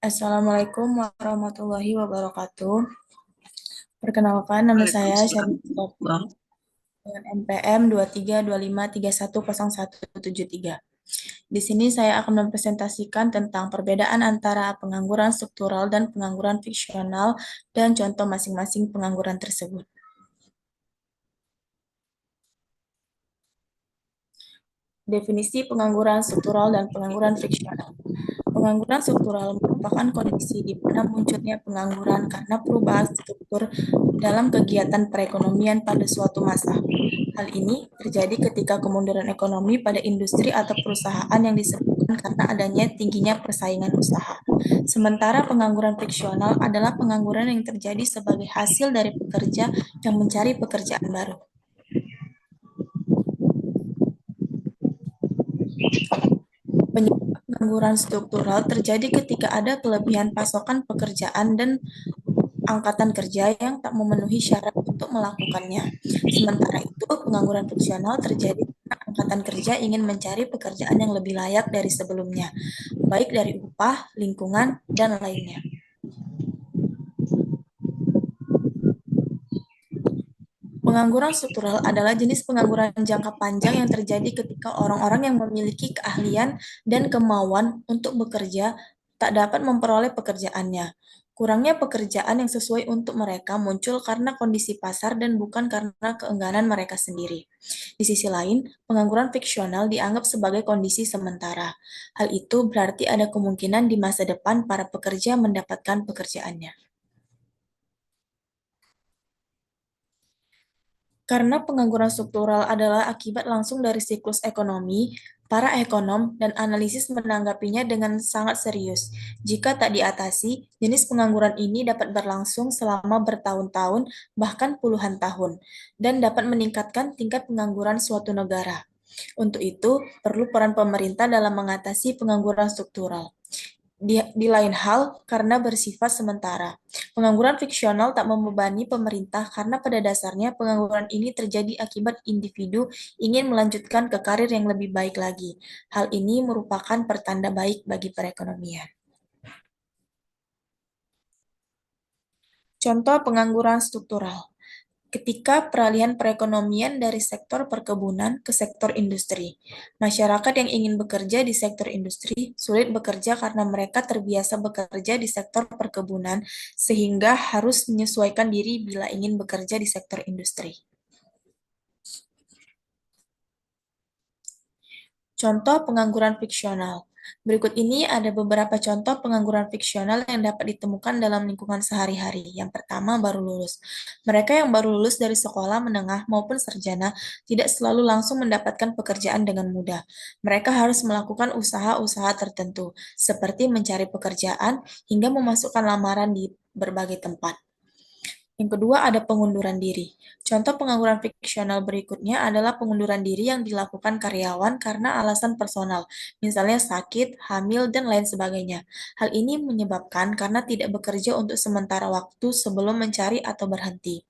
Assalamualaikum warahmatullahi wabarakatuh. Perkenalkan, nama saya Waalaikumsalam Syarif Bang. dengan NPM 2325317173. Di sini saya akan mempresentasikan tentang perbedaan antara pengangguran struktural dan pengangguran fiksional dan contoh masing-masing pengangguran tersebut. Definisi pengangguran struktural dan pengangguran fiksional. Pengangguran struktural merupakan kondisi di mana munculnya pengangguran karena perubahan struktur dalam kegiatan perekonomian pada suatu masa. Hal ini terjadi ketika kemunduran ekonomi pada industri atau perusahaan yang disebabkan karena adanya tingginya persaingan usaha. Sementara pengangguran fiksional adalah pengangguran yang terjadi sebagai hasil dari pekerja yang mencari pekerjaan baru. Penyebab pengangguran struktural terjadi ketika ada kelebihan pasokan pekerjaan dan angkatan kerja yang tak memenuhi syarat untuk melakukannya. Sementara itu, pengangguran fungsional terjadi karena angkatan kerja ingin mencari pekerjaan yang lebih layak dari sebelumnya, baik dari upah, lingkungan, dan lainnya. Pengangguran struktural adalah jenis pengangguran jangka panjang yang terjadi ketika orang-orang yang memiliki keahlian dan kemauan untuk bekerja tak dapat memperoleh pekerjaannya. Kurangnya pekerjaan yang sesuai untuk mereka muncul karena kondisi pasar dan bukan karena keengganan mereka sendiri. Di sisi lain, pengangguran fiksional dianggap sebagai kondisi sementara. Hal itu berarti ada kemungkinan di masa depan para pekerja mendapatkan pekerjaannya. Karena pengangguran struktural adalah akibat langsung dari siklus ekonomi, para ekonom dan analisis menanggapinya dengan sangat serius. Jika tak diatasi, jenis pengangguran ini dapat berlangsung selama bertahun-tahun, bahkan puluhan tahun, dan dapat meningkatkan tingkat pengangguran suatu negara. Untuk itu, perlu peran pemerintah dalam mengatasi pengangguran struktural. Di lain hal, karena bersifat sementara. Pengangguran fiksional tak membebani pemerintah karena pada dasarnya pengangguran ini terjadi akibat individu ingin melanjutkan ke karir yang lebih baik lagi. Hal ini merupakan pertanda baik bagi perekonomian. Contoh pengangguran struktural. Ketika peralihan perekonomian dari sektor perkebunan ke sektor industri. Masyarakat yang ingin bekerja di sektor industri sulit bekerja karena mereka terbiasa bekerja di sektor perkebunan sehingga harus menyesuaikan diri bila ingin bekerja di sektor industri. Contoh pengangguran fiksional. Berikut ini ada beberapa contoh pengangguran fiksional yang dapat ditemukan dalam lingkungan sehari-hari. Yang pertama, baru lulus. Mereka yang baru lulus dari sekolah menengah maupun sarjana tidak selalu langsung mendapatkan pekerjaan dengan mudah. Mereka harus melakukan usaha-usaha tertentu, seperti mencari pekerjaan hingga memasukkan lamaran di berbagai tempat. Yang kedua ada pengunduran diri. Contoh pengangguran fiksional berikutnya adalah pengunduran diri yang dilakukan karyawan karena alasan personal, misalnya sakit, hamil, dan lain sebagainya. Hal ini menyebabkan karena tidak bekerja untuk sementara waktu sebelum mencari atau berhenti.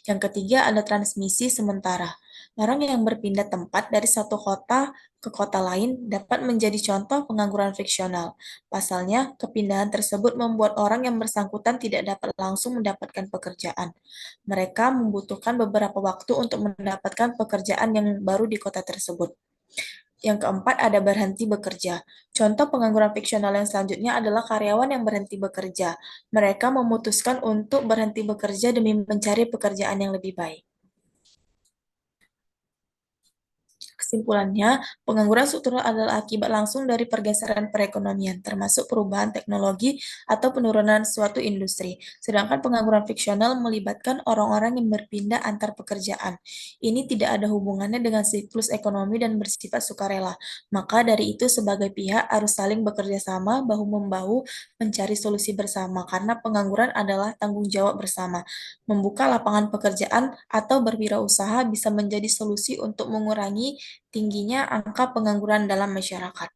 Yang ketiga ada transmisi sementara. Orang yang berpindah tempat dari satu kota ke kota lain dapat menjadi contoh pengangguran fiksional. Pasalnya, kepindahan tersebut membuat orang yang bersangkutan tidak dapat langsung mendapatkan pekerjaan. Mereka membutuhkan beberapa waktu untuk mendapatkan pekerjaan yang baru di kota tersebut. Yang keempat ada berhenti bekerja. Contoh pengangguran fiksional yang selanjutnya adalah karyawan yang berhenti bekerja. Mereka memutuskan untuk berhenti bekerja demi mencari pekerjaan yang lebih baik. Kesimpulannya, pengangguran struktural adalah akibat langsung dari pergeseran perekonomian, termasuk perubahan teknologi atau penurunan suatu industri. Sedangkan pengangguran fiksional melibatkan orang-orang yang berpindah antar pekerjaan. Ini tidak ada hubungannya dengan siklus ekonomi dan bersifat sukarela. Maka dari itu, sebagai pihak harus saling bekerja sama, bahu-membahu, mencari solusi bersama, karena pengangguran adalah tanggung jawab bersama. Membuka lapangan pekerjaan atau berwirausaha bisa menjadi solusi untuk mengurangi tingginya angka pengangguran dalam masyarakat.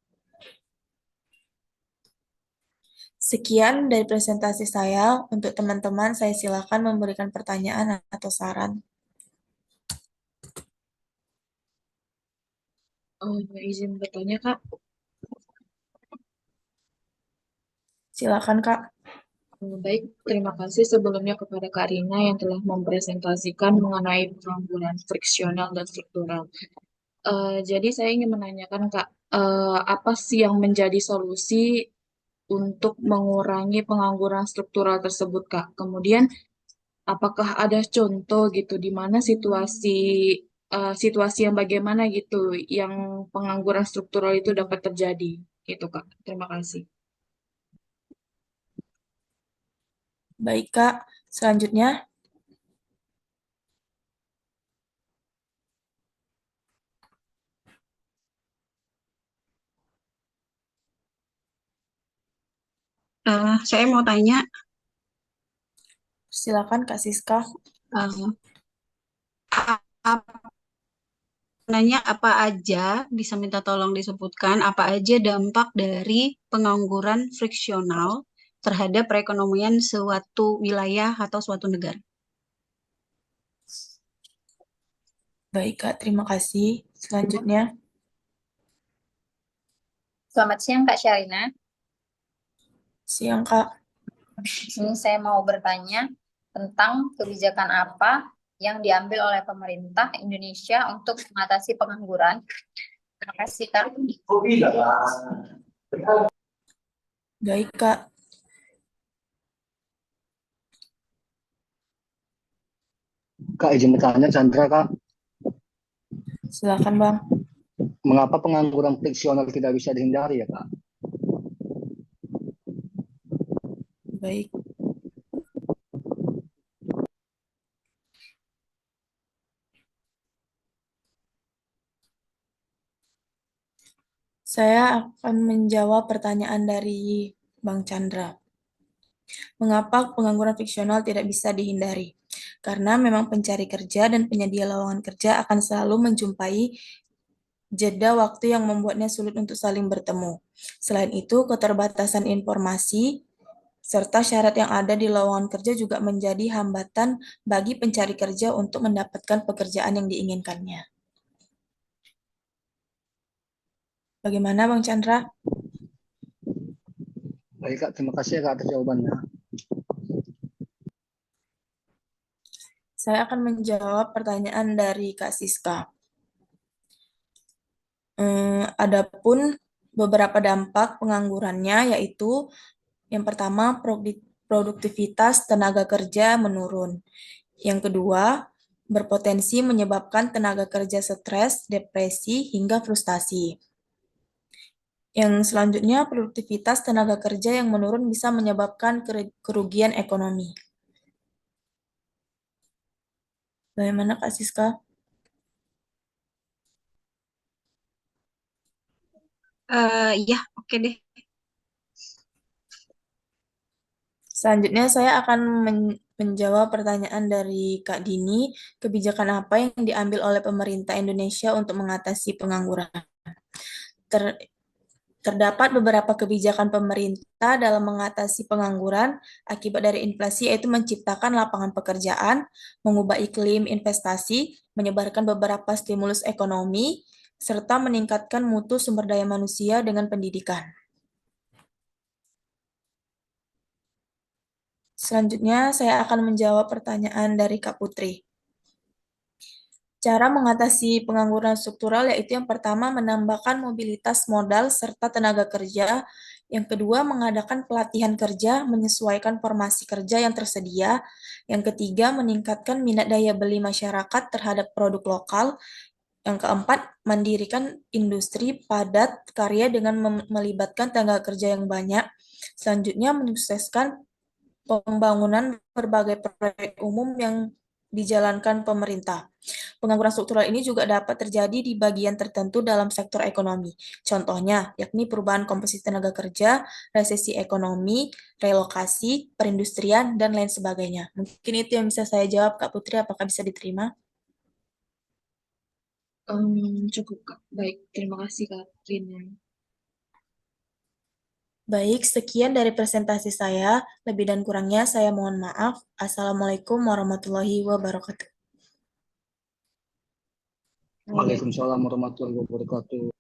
Sekian dari presentasi saya. Untuk teman-teman, saya silakan memberikan pertanyaan atau saran. Oh, izin bertanya, Kak. Silakan, Kak. Baik, terima kasih sebelumnya kepada Kak Rina yang telah mempresentasikan mengenai pengangguran friksional dan struktural. Jadi saya ingin menanyakan Kak, apa sih yang menjadi solusi untuk mengurangi pengangguran struktural tersebut Kak? Kemudian, apakah ada contoh gitu di mana situasi yang bagaimana gitu yang pengangguran struktural itu dapat terjadi gitu Kak? Terima kasih. Baik, Kak. Selanjutnya, Saya mau tanya, silakan Kak Siska. uh, apa, nanya apa aja, bisa minta tolong disebutkan apa aja dampak dari pengangguran friksional terhadap perekonomian suatu wilayah atau suatu negara. Baik, Kak. Terima kasih. Selanjutnya, Selamat siang Kak Syarina. siang, Kak. Ini saya mau bertanya tentang kebijakan apa yang diambil oleh pemerintah Indonesia untuk mengatasi pengangguran. Terima kasih Kak. Baik, Kak. Kak, izin bertanya, Chandra, Kak, Silakan, Bang. mengapa pengangguran friksional tidak bisa dihindari ya, Kak? Baik. Saya akan menjawab pertanyaan dari Bang Chandra. Mengapa pengangguran fiksional tidak bisa dihindari? Karena memang pencari kerja dan penyedia lowongan kerja akan selalu menjumpai jeda waktu yang membuatnya sulit untuk saling bertemu. Selain itu, keterbatasan informasi serta syarat yang ada di lowongan kerja juga menjadi hambatan bagi pencari kerja untuk mendapatkan pekerjaan yang diinginkannya. Bagaimana, Bang Chandra? Baik, Kak, terima kasih ya, Kak, atas jawabannya. Saya akan menjawab pertanyaan dari Kak Siska. Adapun beberapa dampak penganggurannya yaitu yang pertama produktivitas tenaga kerja menurun. Yang kedua, berpotensi menyebabkan tenaga kerja stres, depresi, hingga frustasi. Yang selanjutnya, produktivitas tenaga kerja yang menurun bisa menyebabkan kerugian ekonomi. Bagaimana Kak Siska? Ya, oke deh. Selanjutnya saya akan menjawab pertanyaan dari Kak Dini, kebijakan apa yang diambil oleh pemerintah Indonesia untuk mengatasi pengangguran? Ter- Terdapat beberapa kebijakan pemerintah dalam mengatasi pengangguran akibat dari inflasi, yaitu menciptakan lapangan pekerjaan, mengubah iklim investasi, menyebarkan beberapa stimulus ekonomi, serta meningkatkan mutu sumber daya manusia dengan pendidikan. Selanjutnya, saya akan menjawab pertanyaan dari Kak Putri. Cara mengatasi pengangguran struktural yaitu yang pertama menambahkan mobilitas modal serta tenaga kerja, yang kedua mengadakan pelatihan kerja menyesuaikan formasi kerja yang tersedia, yang ketiga meningkatkan minat daya beli masyarakat terhadap produk lokal, yang keempat mendirikan industri padat karya dengan melibatkan tenaga kerja yang banyak, selanjutnya menyukseskan pembangunan berbagai proyek umum yang dijalankan pemerintah. Pengangguran struktural ini juga dapat terjadi di bagian tertentu dalam sektor ekonomi. Contohnya, yakni perubahan komposisi tenaga kerja, resesi ekonomi, relokasi, perindustrian, dan lain sebagainya. Mungkin itu yang bisa saya jawab, Kak Putri. Apakah bisa diterima? Cukup Kak. Baik, terima kasih Kak Rina. Baik, sekian dari presentasi saya. Lebih dan kurangnya saya mohon maaf. Assalamualaikum warahmatullahi wabarakatuh. Waalaikumsalam warahmatullahi wabarakatuh.